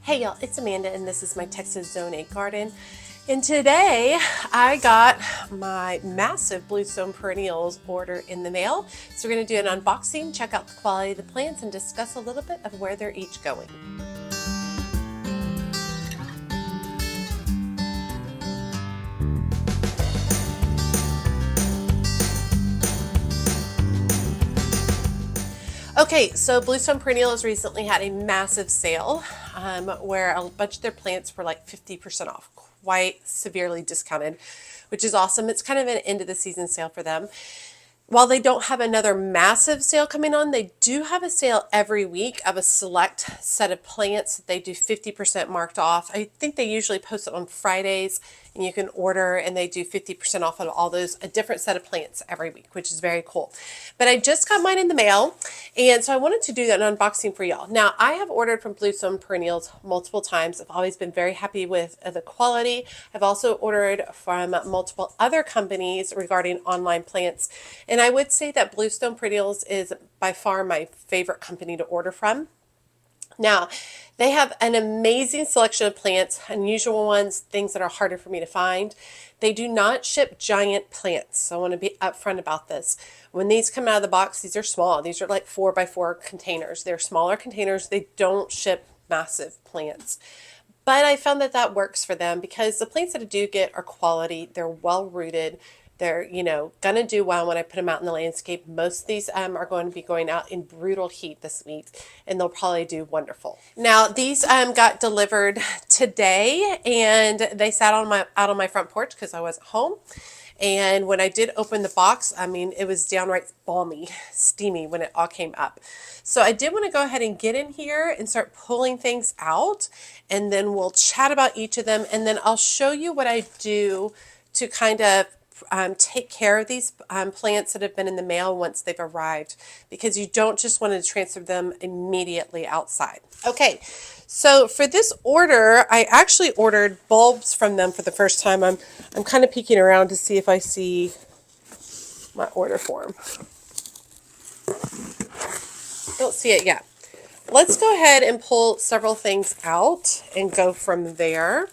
Hey y'all, it's Amanda and this is my Texas Zone 8 garden. And today I got my massive Bluestone Perennials order in the mail. So we're going to do an unboxing, check out the quality of the plants, and discuss a little bit of where they're each going. Okay, so Bluestone Perennials recently had a massive sale where a bunch of their plants were like 50% off, quite severely discounted, which is awesome. It's kind of an end of the season sale for them. While they don't have another massive sale coming on, they do have a sale every week of a select set of plants that they do 50% marked off. I think they usually post it on Fridays, and you can order, and they do 50% off on all those, a different set of plants every week, which is very cool. But I just got mine in the mail, and so I wanted to do that unboxing for y'all. Now, I have ordered from Bluestone Perennials multiple times. I've always been very happy with the quality. I've also ordered from multiple other companies regarding online plants, and I would say that Bluestone Perennials is by far my favorite company to order from. Now, they have an amazing selection of plants, unusual ones, things that are harder for me to find. They do not ship giant plants, so I want to be upfront about this. When these come out of the box, these are small. These are like 4x4 containers. They're smaller containers. They don't ship massive plants. But I found that that works for them because the plants that I do get are quality. They're well rooted. They're, going to do well when I put them out in the landscape. Most of these are going to be going out in brutal heat this week, and they'll probably do wonderful. Now, these got delivered today, and they sat out on my front porch because I wasn't home. And when I did open the box, I mean, it was downright balmy, steamy when it all came up. So I did want to go ahead and get in here and start pulling things out, and then we'll chat about each of them, and then I'll show you what I do to kind of take care of these plants that have been in the mail once they've arrived, because you don't just want to transfer them immediately outside. Okay, so for this order, I actually ordered bulbs from them for the first time. I'm kind of peeking around to see if I see my order form. Don't see it yet. Let's go ahead and pull several things out and go from there.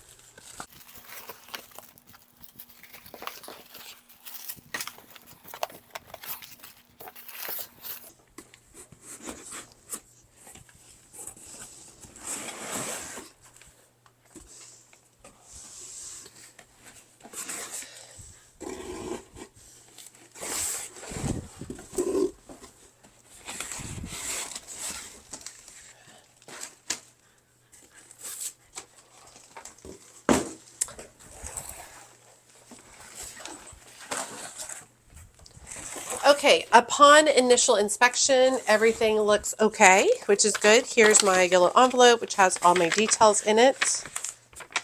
Okay, upon initial inspection, everything looks okay, which is good. Here's my yellow envelope, which has all my details in it.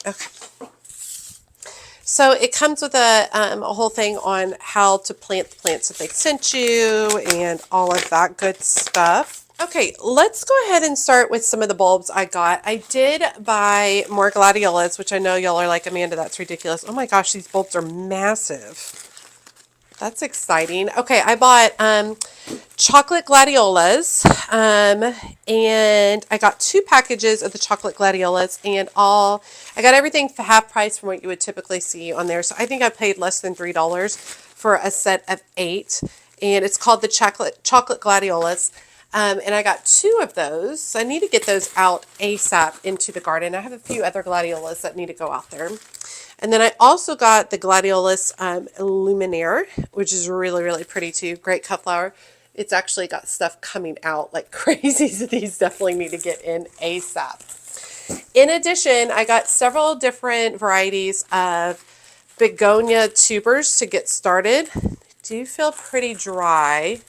Okay. So it comes with a whole thing on how to plant the plants that they sent you and all of that good stuff. Okay, let's go ahead and start with some of the bulbs I got. I did buy more gladiolas, which I know y'all are like, Amanda, that's ridiculous. Oh my gosh, these bulbs are massive. That's exciting. Okay, I bought chocolate gladiolas, and I got 2 packages of the chocolate gladiolas, and I got everything for half price from what you would typically see on there. So I think I paid less than $3 for a set of 8, and it's called the chocolate gladiolas. And I got 2 of those. So I need to get those out ASAP into the garden. I have a few other gladiolas that need to go out there. And then I also got the Gladiolus Luminaire, which is really, really pretty too. Great cut flower. It's actually got stuff coming out like crazy, so these definitely need to get in ASAP. In addition, I got several different varieties of begonia tubers to get started. They do feel pretty dry,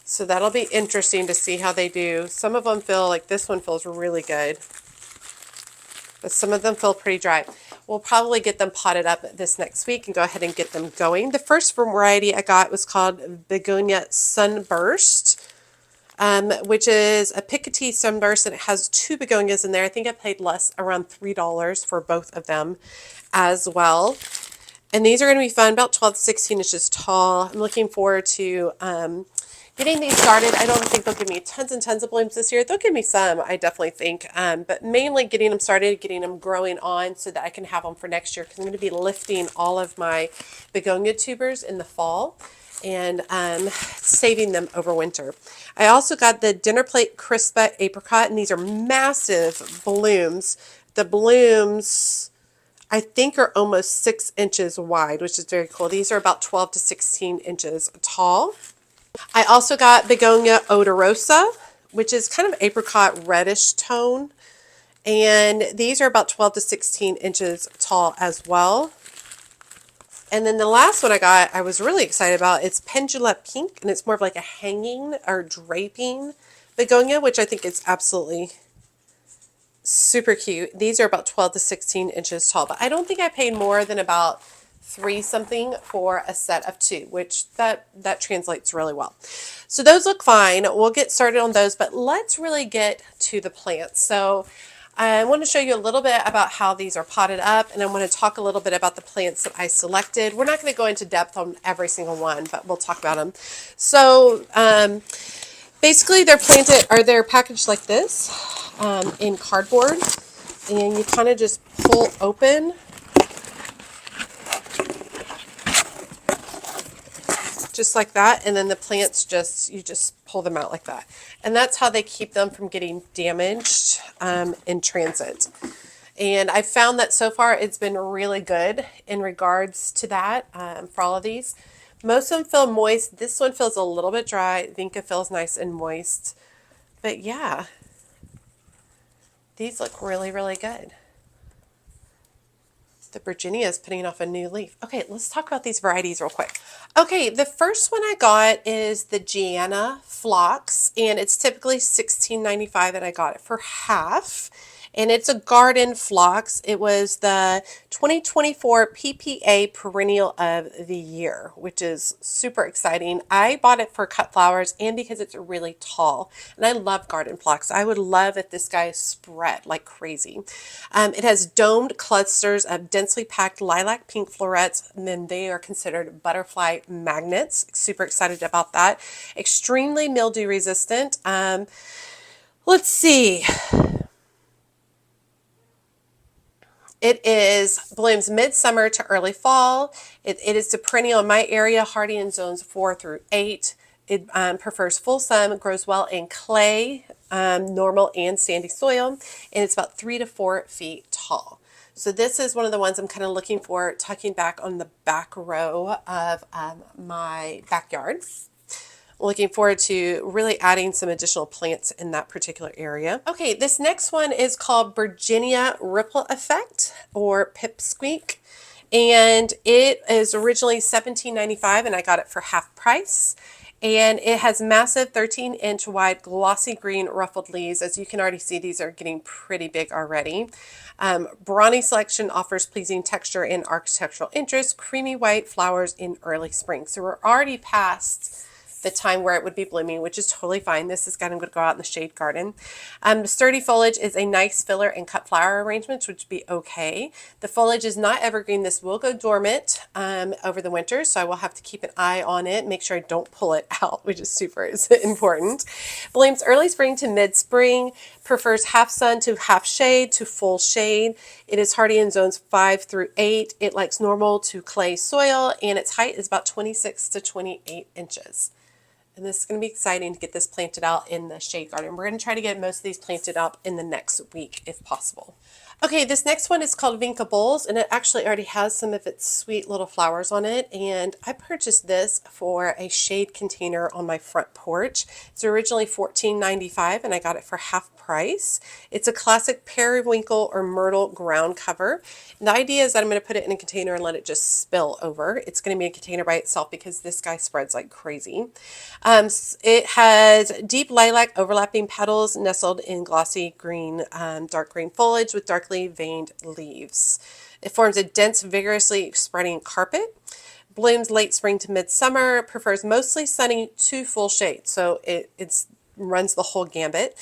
so that'll be interesting to see how they do. Some of them feel like this one feels really good, but some of them feel pretty dry. We'll probably get them potted up this next week and go ahead and get them going. The first variety I got was called Begonia Sunburst, which is a Picotee Sunburst, and it has 2 begonias in there. I think I paid less, around $3 for both of them as well. And these are going to be fun, about 12 to 16 inches tall. I'm looking forward to Getting these started, I don't think they'll give me tons and tons of blooms this year. They'll give me some, I definitely think, but mainly getting them started, getting them growing on so that I can have them for next year, because I'm going to be lifting all of my begonia tubers in the fall and saving them over winter. I also got the dinner plate crispa apricot, and these are massive blooms. The blooms, I think, are almost 6 inches wide, which is very cool. These are about 12 to 16 inches tall. I also got begonia odorosa, which is kind of apricot reddish tone. And these are about 12 to 16 inches tall as well. And then the last one I got, I was really excited about. It's pendula pink, and it's more of like a hanging or draping begonia, which I think is absolutely super cute. These are about 12 to 16 inches tall, but I don't think I paid more than about 3 something for a set of 2, which that translates really well. So those look fine. We'll get started on those, but let's really get to the plants. So I want to show you a little bit about how these are potted up, and I want to talk a little bit about the plants that I selected. We're not going to go into depth on every single one, but we'll talk about them. So basically they're packaged like this in cardboard, and you kind of just pull open just like that, and then the plants you just pull them out like that, and that's how they keep them from getting damaged in transit. And I found that so far it's been really good in regards to that for all of these. Most of them feel moist. This one feels a little bit dry. Vinca feels nice and moist, but yeah, these look really, really good. The Virginia is putting off a new leaf. Okay, let's talk about these varieties real quick. Okay, the first one I got is the Gianna Phlox, and it's typically $16.95, and I got it for half. And it's a garden phlox. It was the 2024 PPA Perennial of the Year, which is super exciting. I bought it for cut flowers and because it's really tall. And I love garden phlox. I would love if this guy spread like crazy. It has domed clusters of densely packed lilac pink florets, and then they are considered butterfly magnets. Super excited about that. Extremely mildew resistant. Let's see. It blooms midsummer to early fall. It is a perennial in my area, hardy in zones 4 through 8. It prefers full sun, grows well in clay, normal and sandy soil, and it's about 3 to 4 feet tall. So this is one of the ones I'm kind of looking for, tucking back on the back row of my backyard. Looking forward to really adding some additional plants in that particular area. Okay, this next one is called Virginia Ripple Effect, or Pipsqueak. And it is originally $17.95, and I got it for half price. And it has massive 13-inch wide glossy green ruffled leaves. As you can already see, these are getting pretty big already. Brawny selection offers pleasing texture and architectural interest. Creamy white flowers in early spring. So we're already past the time where it would be blooming, which is totally fine. This is going to go out in the shade garden. The sturdy foliage is a nice filler and cut flower arrangements, which would be okay. The foliage is not evergreen. This will go dormant over the winter, so I will have to keep an eye on it, make sure I don't pull it out, which is super important. Blooms early spring to mid-spring, prefers half sun to half shade to full shade. It is hardy in zones 5 through 8. It likes normal to clay soil, and its height is about 26 to 28 inches. And this is going to be exciting to get this planted out in the shade garden. We're going to try to get most of these planted out in the next week if possible. Okay, this next one is called Vinca Bowls, and it actually already has some of its sweet little flowers on it. And I purchased this for a shade container on my front porch. It's originally $14.95, and I got it for half price. It's a classic periwinkle or myrtle ground cover. And the idea is that I'm going to put it in a container and let it just spill over. It's going to be a container by itself because this guy spreads like crazy. It has deep lilac overlapping petals nestled in glossy green, dark green foliage with darkly veined leaves. It forms a dense, vigorously spreading carpet. Blooms late spring to midsummer. Prefers mostly sunny to full shade. So it runs the whole gambit.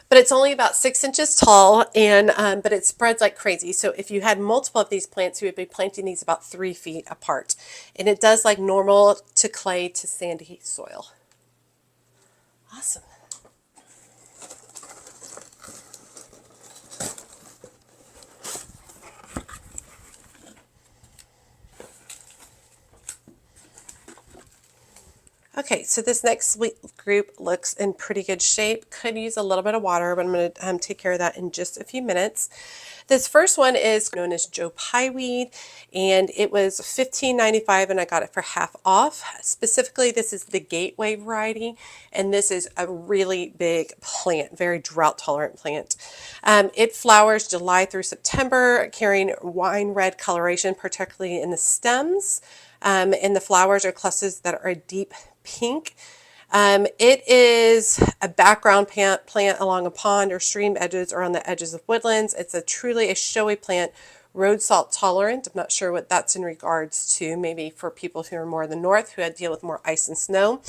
But it's only about 6 inches tall, and but it spreads like crazy. So if you had multiple of these plants, you would be planting these about 3 feet apart. And it does like normal to clay to sandy soil. Awesome. Okay, so this next group looks in pretty good shape. Could use a little bit of water, but I'm going to take care of that in just a few minutes. This first one is known as Joe Pieweed, and it was $15.95, and I got it for half off. Specifically, this is the Gateway variety, and this is a really big plant, very drought-tolerant plant. It flowers July through September, carrying wine red coloration, particularly in the stems. And the flowers are clusters that are a deep pink. It is a background plant along a pond or stream edges or on the edges of woodlands. It's truly a showy plant, road salt tolerant. I'm not sure what that's in regards to, maybe for people who are more in the north who deal with more ice and snow.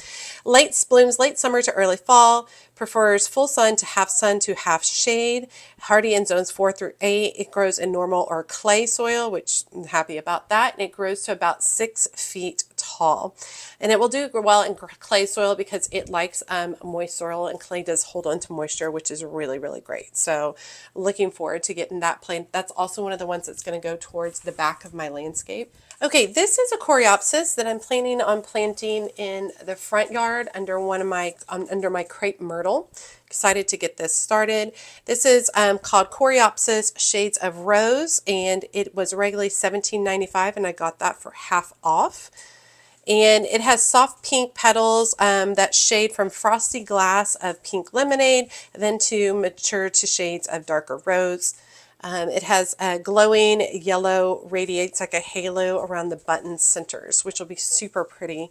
Blooms late summer to early fall, prefers full sun to half shade, hardy in zones 4 through 8. It grows in normal or clay soil, which I'm happy about that, and it grows to about 6 feet tall. And it will do well in clay soil because it likes moist soil, and clay does hold on to moisture, which is really, really great. So looking forward to getting that plant. That's also one of the ones that's going to go towards the back of my landscape. Okay, this is a coreopsis that I'm planning on planting in the front yard under under my crepe myrtle. Excited to get this started. This is called Coreopsis Shades of Rose, and it was regularly $17.95, and I got that for half off. And it has soft pink petals that shade from frosty glass of pink lemonade, then to mature to shades of darker rose. It has a glowing yellow, radiates like a halo around the button centers, which will be super pretty.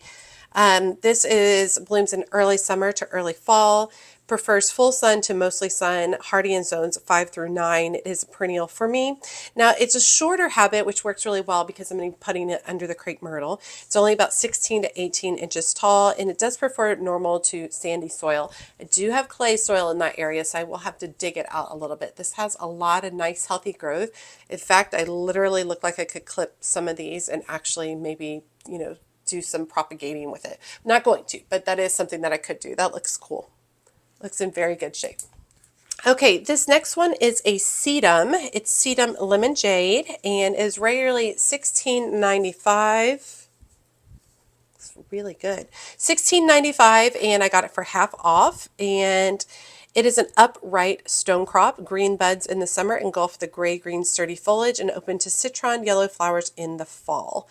This blooms in early summer to early fall, prefers full sun to mostly sun, hardy in zones 5 through 9. It is a perennial for me. Now, it's a shorter habit, which works really well because I'm going to be putting it under the crepe myrtle. It's only about 16 to 18 inches tall, and it does prefer normal to sandy soil. I do have clay soil in that area, so I will have to dig it out a little bit. This has a lot of nice, healthy growth. In fact, I literally look like I could clip some of these and actually maybe, do some propagating with it. I'm not going to, but that is something that I could do. That looks cool. Looks in very good shape. Okay, this next one is a sedum. It's sedum lemon jade and is regularly $16.95. It's really good. $16.95, and I got it for half off. And it is an upright stone crop. Green buds in the summer engulf the gray-green sturdy foliage and open to citron yellow flowers in the fall.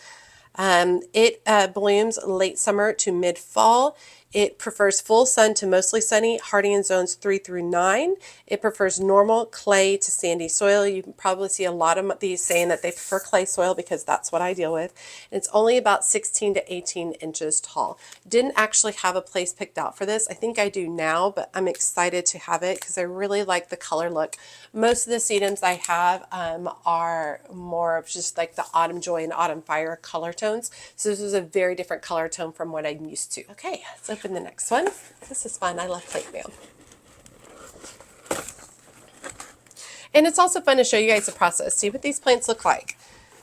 It blooms late summer to mid-fall. It prefers full sun to mostly sunny, hardy in zones 3 through 9. It prefers normal clay to sandy soil. You can probably see a lot of these saying that they prefer clay soil because that's what I deal with. And it's only about 16 to 18 inches tall. Didn't actually have a place picked out for this. I think I do now, but I'm excited to have it because I really like the color look. Most of the sedums I have are more of just like the autumn joy and autumn fire color tones. So this is a very different color tone from what I'm used to. Okay, let's open the next one. This is fun. I love plate mail. And it's also fun to show you guys the process. See what these plants look like.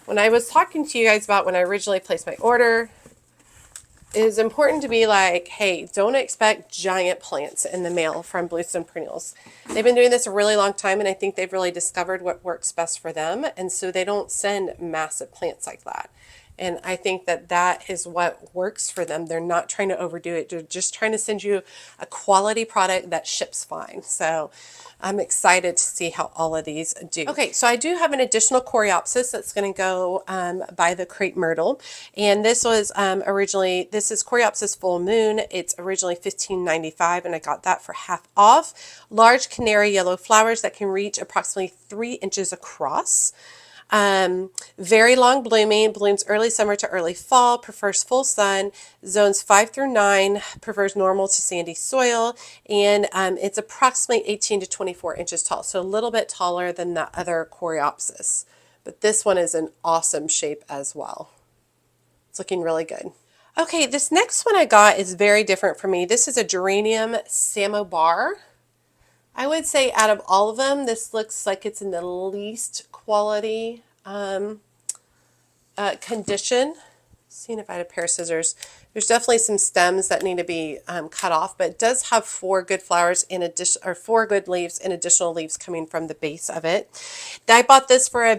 When I was talking to you guys about when I originally placed my order, it is important to be like, hey, don't expect giant plants in the mail from Bluestone Perennials. They've been doing this a really long time, and I think they've really discovered what works best for them. And so they don't send massive plants like that. And I think that that is what works for them. They're not trying to overdo it. They're just trying to send you a quality product that ships fine. So I'm excited to see how all of these do. Okay, so I do have an additional coreopsis that's going to go by the crepe myrtle. And this was this is Coreopsis Full Moon. It's originally $15.95, and I got that for half off. Large canary yellow flowers that can reach approximately 3 inches across. Very long blooming, blooms early summer to early fall, prefers full sun, zones 5 through 9, prefers normal to sandy soil, and it's approximately 18 to 24 inches tall, so a little bit taller than the other coreopsis. But this one is an awesome shape as well. It's looking really good. Okay, this next one I got is very different for me. This is a geranium samovar. I would say out of all of them, this looks like it's in the least quality condition. Seeing if I had a pair of scissors. There's definitely some stems that need to be cut off, but it does have 4 good flowers in addition, or 4 good leaves and additional leaves coming from the base of it. I bought this for a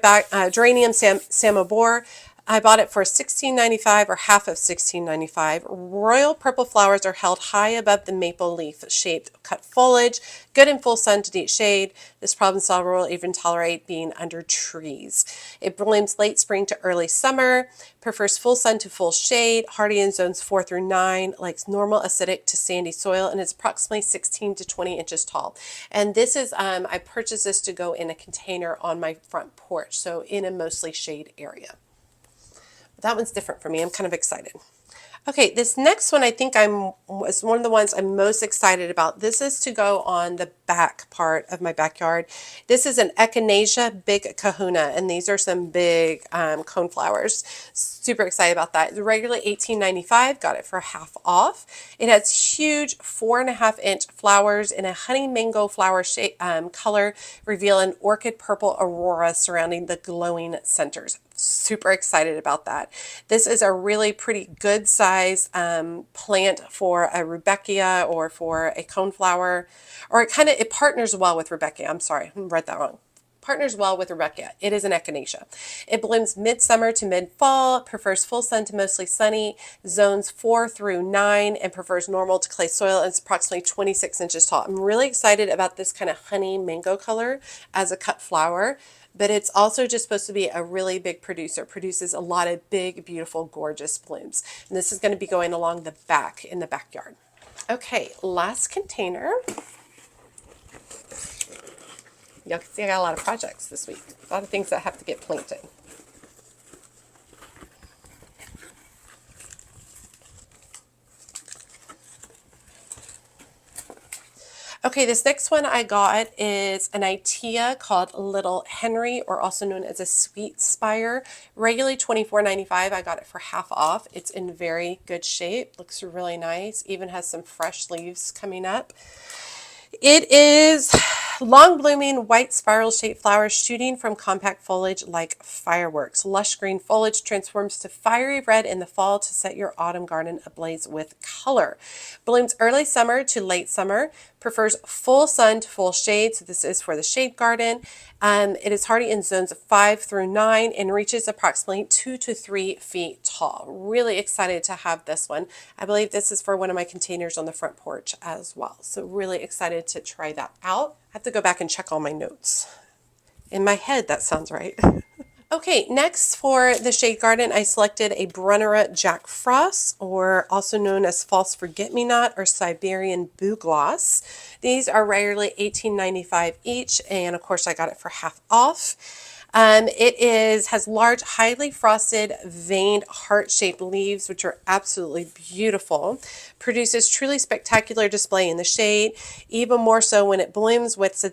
geranium samobor. I bought it for $16.95 or half of $16.95. Royal purple flowers are held high above the maple leaf shaped cut foliage, good in full sun to deep shade. This problem solver will even tolerate being under trees. It blooms late spring to early summer, prefers full sun to full shade, hardy in zones 4 through 9, likes normal acidic to sandy soil, and it's approximately 16 to 20 inches tall. And this is, I purchased this to go in a container on my front porch, so in a mostly shade area. That one's different for me. I'm kind of excited. Okay, this next one I think was one of the ones I'm most excited about. This is to go on the back part of my backyard. This is an Echinacea Big Kahuna, and these are some big cone flowers. Super excited about that. It's regularly $18.95, got it for half off. It has huge 4.5-inch flowers in a honey mango flower shape, color, reveal an orchid purple aurora surrounding the glowing centers. Super excited about that. This is a really pretty good size plant for a rudbeckia or for a coneflower, or it partners well with rudbeckia. I'm sorry, I read that wrong. Partners well with rudbeckia. It is an echinacea. It blooms midsummer to mid-fall, prefers full sun to mostly sunny, zones 4 through 9, and prefers normal to clay soil, and it's approximately 26 inches tall. I'm really excited about this kind of honey mango color as a cut flower. But it's also just supposed to be a really big producer. It produces a lot of big, beautiful, gorgeous blooms. And this is going to be going along the back in the backyard. Okay, last container. Y'all can see I got a lot of projects this week. A lot of things that have to get planted. Okay, this next one I got is an Itea called Little Henry, or also known as a Sweet Spire. Regularly $24.95. I got it for half off. It's in very good shape. Looks really nice. Even has some fresh leaves coming up. It is long blooming white spiral shaped flowers shooting from compact foliage like fireworks. Lush green foliage transforms to fiery red in the fall to set your autumn garden ablaze with color. Blooms early summer to late summer. Prefers full sun to full shade. So this is for the shade garden. It is hardy in zones 5 through 9 and reaches approximately 2 to 3 feet tall. Really excited to have this one. I believe this is for one of my containers on the front porch as well. So really excited to try that out. I have to go back and check all my notes. In my head, that sounds right. Okay, next for the shade garden, I selected a Brunnera Jack Frost, or also known as False Forget-Me-Not or Siberian Bugloss. These are regularly $18.95 each, and of course I got it for half off. Has large, highly frosted, veined, heart-shaped leaves, which are absolutely beautiful. Produces truly spectacular display in the shade, even more so when it blooms with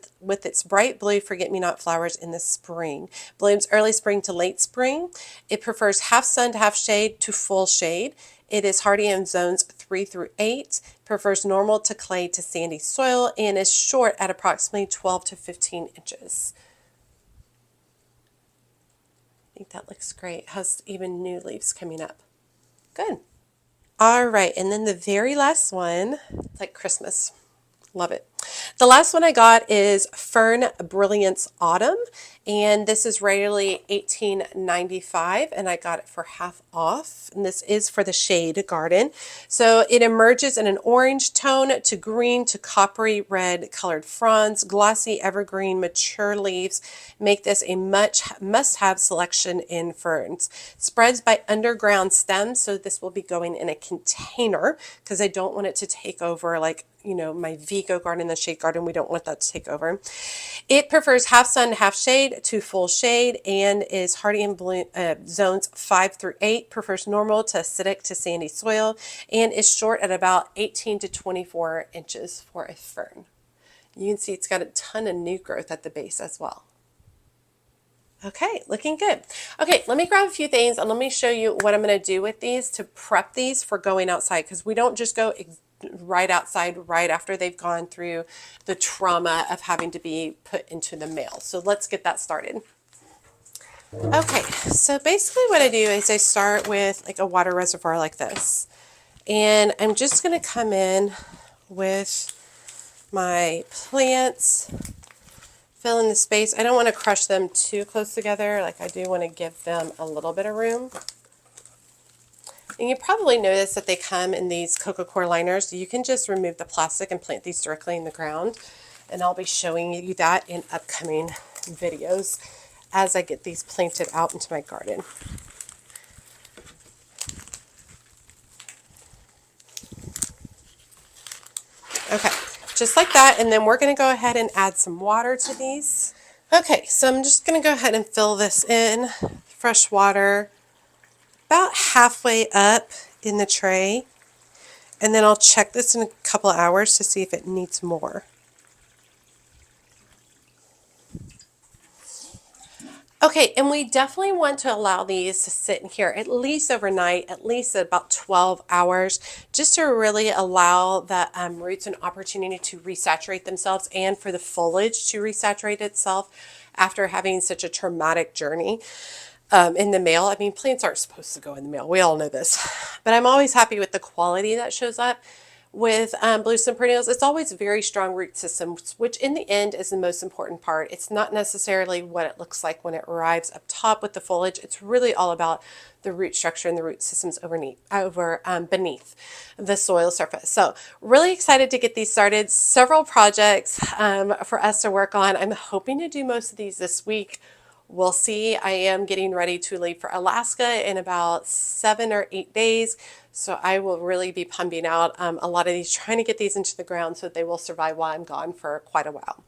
its bright blue forget-me-not flowers in the spring. Blooms early spring to late spring. It prefers half sun to half shade to full shade. It is hardy in zones 3 through 8, prefers normal to clay to sandy soil, and is short at approximately 12 to 15 inches. I think that looks great. Has even new leaves coming up. Good. All right, and then the very last one, it's like Christmas. Love it. The last one I got is Fern Brilliance Autumn, and this is regularly $18.95, and I got it for half off. And this is for the shade garden. So it emerges in an orange tone to green to coppery red colored fronds, glossy evergreen mature leaves make this a must-have selection in ferns. Spreads by underground stems, so this will be going in a container because I don't want it to take over my Vigo garden, the shade garden. We don't want that to take over. It prefers half sun, half shade to full shade, and is hardy in zones 5 through 8. Prefers normal to acidic to sandy soil, and is short at about 18 to 24 inches for a fern. You can see it's got a ton of new growth at the base as well. Okay, looking good. Okay, let me grab a few things and let me show you what I'm going to do with these to prep these for going outside, because we don't just go right outside right after they've gone through the trauma of having to be put into the mail. So let's get that started. Okay, so basically what I do is I start with like a water reservoir like this. And I'm just going to come in with my plants, fill in the space. I don't want to crush them too close together. Like, I do want to give them a little bit of room. And you probably notice that they come in these Coca-Cola liners. You can just remove the plastic and plant these directly in the ground. And I'll be showing you that in upcoming videos as I get these planted out into my garden. Okay, just like that. And then we're going to go ahead and add some water to these. Okay, so I'm just going to go ahead and fill this in. Fresh water about halfway up in the tray, and then I'll check this in a couple of hours to see if it needs more. Okay, and we definitely want to allow these to sit in here at least overnight, at least about 12 hours, just to really allow the roots an opportunity to resaturate themselves and for the foliage to resaturate itself after having such a traumatic journey. In the mail. I mean, plants aren't supposed to go in the mail. We all know this. But I'm always happy with the quality that shows up with Bluestone Perennials. It's always very strong root systems, which in the end is the most important part. It's not necessarily what it looks like when it arrives up top with the foliage. It's really all about the root structure and the root systems beneath the soil surface. So really excited to get these started. Several projects for us to work on. I'm hoping to do most of these this week. We'll see. I am getting ready to leave for Alaska in about 7 or 8 days. So I will really be pumping out a lot of these, trying to get these into the ground so that they will survive while I'm gone for quite a while.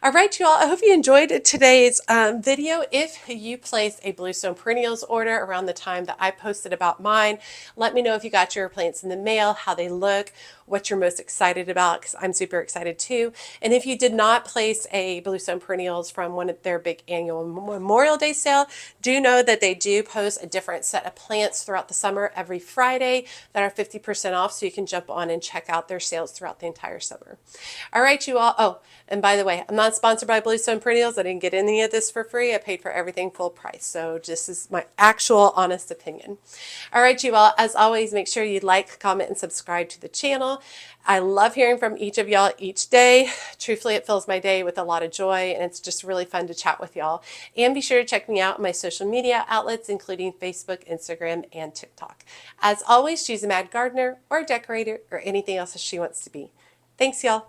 All right, you all, I hope you enjoyed today's video. If you placed a Bluestone Perennials order around the time that I posted about mine, let me know if you got your plants in the mail, how they look, what you're most excited about, because I'm super excited too. And if you did not place a Bluestone Perennials from one of their big annual Memorial Day sale, do know that they do post a different set of plants throughout the summer every Friday that are 50% off, so you can jump on and check out their sales throughout the entire summer. All right, you all. Oh, and by the way, I'm not sponsored by Bluestone Perennials. I didn't get any of this for free. I paid for everything full price. So this is my actual honest opinion. All right, you all. As always, make sure you like, comment, and subscribe to the channel. I love hearing from each of y'all each day. Truthfully, it fills my day with a lot of joy, and it's just really fun to chat with y'all. And be sure to check me out on my social media outlets, including Facebook, Instagram, and TikTok. As always, she's a mad gardener or a decorator or anything else that she wants to be. Thanks, y'all.